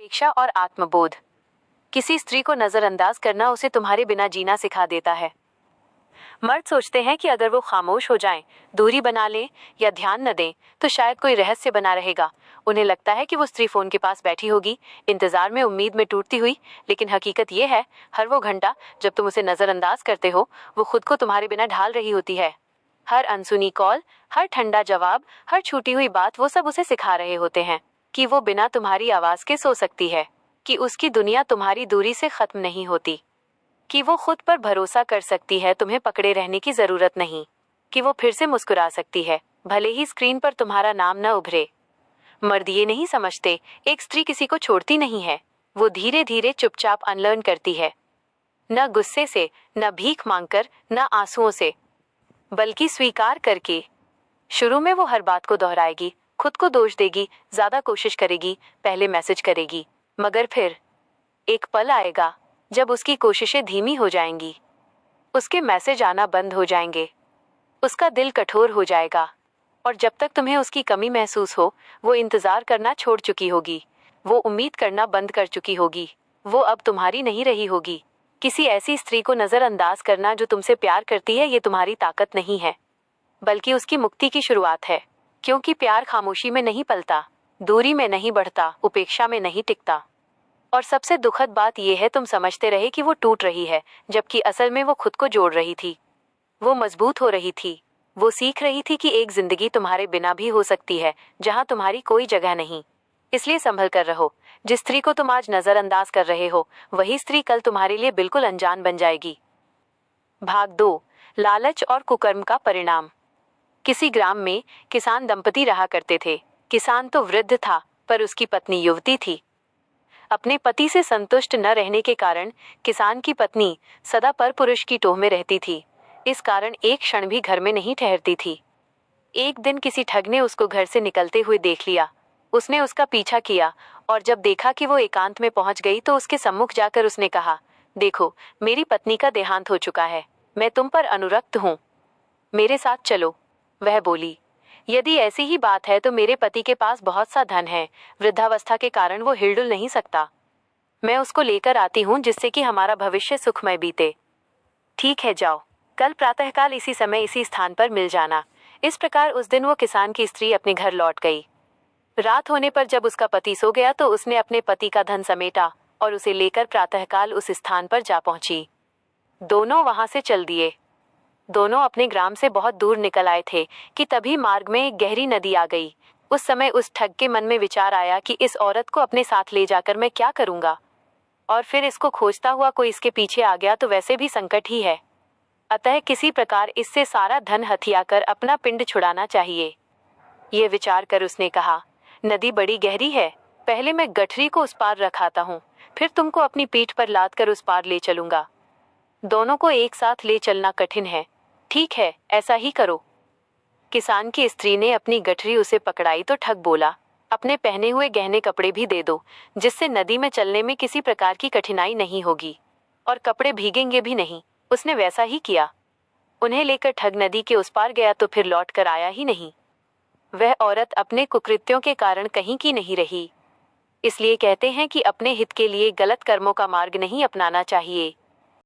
अपेक्षा और आत्मबोध। किसी स्त्री को नजरअंदाज करना उसे तुम्हारे बिना जीना सिखा देता है। मर्द सोचते हैं कि अगर वो खामोश हो जाएं, दूरी बना लें या ध्यान न दें तो शायद कोई रहस्य बना रहेगा। उन्हें लगता है कि वो स्त्री फोन के पास बैठी होगी, इंतजार में, उम्मीद में टूटती हुई। लेकिन हकीकत ये है, हर वो घंटा जब तुम उसे नजरअंदाज करते हो, वो खुद को तुम्हारे बिना ढाल रही होती है। हर अनसुनी कॉल, हर ठंडा जवाब, हर छूटी हुई बात, वो सब उसे सिखा रहे होते हैं कि वो बिना तुम्हारी आवाज के सो सकती है, कि उसकी दुनिया तुम्हारी दूरी से खत्म नहीं होती, कि वो खुद पर भरोसा कर सकती है, तुम्हें पकड़े रहने की जरूरत नहीं, कि वो फिर से मुस्कुरा सकती है भले ही स्क्रीन पर तुम्हारा नाम न उभरे। मर्द ये नहीं समझते, एक स्त्री किसी को छोड़ती नहीं है, वो धीरे धीरे चुपचाप अनलर्न करती है। न गुस्से से, न भीख मांगकर, न आंसुओं से, बल्कि स्वीकार करके। शुरू में वो हर बात को दोहराएगी, खुद को दोष देगी, ज्यादा कोशिश करेगी, पहले मैसेज करेगी, मगर फिर एक पल आएगा जब उसकी कोशिशें धीमी हो जाएंगी, उसके मैसेज आना बंद हो जाएंगे, उसका दिल कठोर हो जाएगा। और जब तक तुम्हें उसकी कमी महसूस हो, वो इंतजार करना छोड़ चुकी होगी, वो उम्मीद करना बंद कर चुकी होगी, वो अब तुम्हारी नहीं रही होगी। किसी ऐसी स्त्री को नजरअंदाज करना जो तुमसे प्यार करती है, ये तुम्हारी ताकत नहीं है, बल्कि उसकी मुक्ति की शुरुआत है। क्योंकि प्यार खामोशी में नहीं पलता, दूरी में नहीं बढ़ता, उपेक्षा में नहीं टिकता। और सबसे दुखद बात यह है, तुम समझते रहे कि वो टूट रही है, जबकि असल में वो खुद को जोड़ रही थी, वो मजबूत हो रही थी, वो सीख रही थी कि एक जिंदगी तुम्हारे बिना भी हो सकती है, जहां तुम्हारी कोई जगह नहीं। इसलिए संभल कर रहो। जिस स्त्री को तुम आज नजरअंदाज कर रहे हो, वही स्त्री कल तुम्हारे लिए बिल्कुल अनजान बन जाएगी। भाग 2, लालच और कुकर्म का परिणाम। किसी ग्राम में किसान दंपति रहा करते थे। किसान तो वृद्ध था, पर उसकी पत्नी युवती थी। अपने पति से संतुष्ट न रहने के कारण किसान की पत्नी सदा परपुरुष की टोह में रहती थी। इस कारण एक क्षण भी घर में नहीं ठहरती थी। एक दिन किसी ठग ने उसको घर से निकलते हुए देख लिया। उसने उसका पीछा किया और जब देखा कि वो एकांत में पहुंच गई तो उसके सम्मुख जाकर उसने कहा, देखो, मेरी पत्नी का देहांत हो चुका है, मैं तुम पर अनुरक्त हूँ, मेरे साथ चलो। वह बोली, यदि ऐसी ही बात है तो मेरे पति के पास बहुत सा धन है, वृद्धावस्था के कारण वो हिलडुल नहीं सकता, मैं उसको लेकर आती हूँ जिससे कि हमारा भविष्य सुखमय बीते। ठीक है, जाओ, कल प्रातःकाल इसी समय इसी स्थान पर मिल जाना। इस प्रकार उस दिन वो किसान की स्त्री अपने घर लौट गई। रात होने पर जब उसका पति सो गया तो उसने अपने पति का धन समेटा और उसे लेकर प्रातःकाल उस स्थान पर जा पहुंची। दोनों वहां से चल दिए। दोनों अपने ग्राम से बहुत दूर निकल आए थे कि तभी मार्ग में एक गहरी नदी आ गई। उस समय उस ठग के मन में विचार आया कि इस औरत को अपने साथ ले जाकर मैं क्या करूंगा, और फिर इसको खोजता हुआ कोई इसके पीछे आ गया तो वैसे भी संकट ही है। अतः किसी प्रकार इससे सारा धन हथियाकर अपना पिंड छुड़ाना चाहिए। ये विचार कर उसने कहा, नदी बड़ी गहरी है, पहले मैं गठरी को उस पार रखाता हूँ, फिर तुमको अपनी पीठ पर लाद कर उस पार ले चलूंगा। दोनों को एक साथ ले चलना कठिन है। ठीक है, ऐसा ही करो। किसान की स्त्री ने अपनी गठरी उसे पकड़ाई तो ठग बोला, अपने पहने हुए गहने कपड़े भी दे दो, जिससे नदी में चलने में किसी प्रकार की कठिनाई नहीं होगी और कपड़े भीगेंगे भी नहीं। उसने वैसा ही किया। उन्हें लेकर ठग नदी के उस पार गया तो फिर लौट कर आया ही नहीं। वह औरत अपने कुकृत्यों के कारण कहीं की नहीं रही। इसलिए कहते हैं कि अपने हित के लिए गलत कर्मों का मार्ग नहीं अपनाना चाहिए।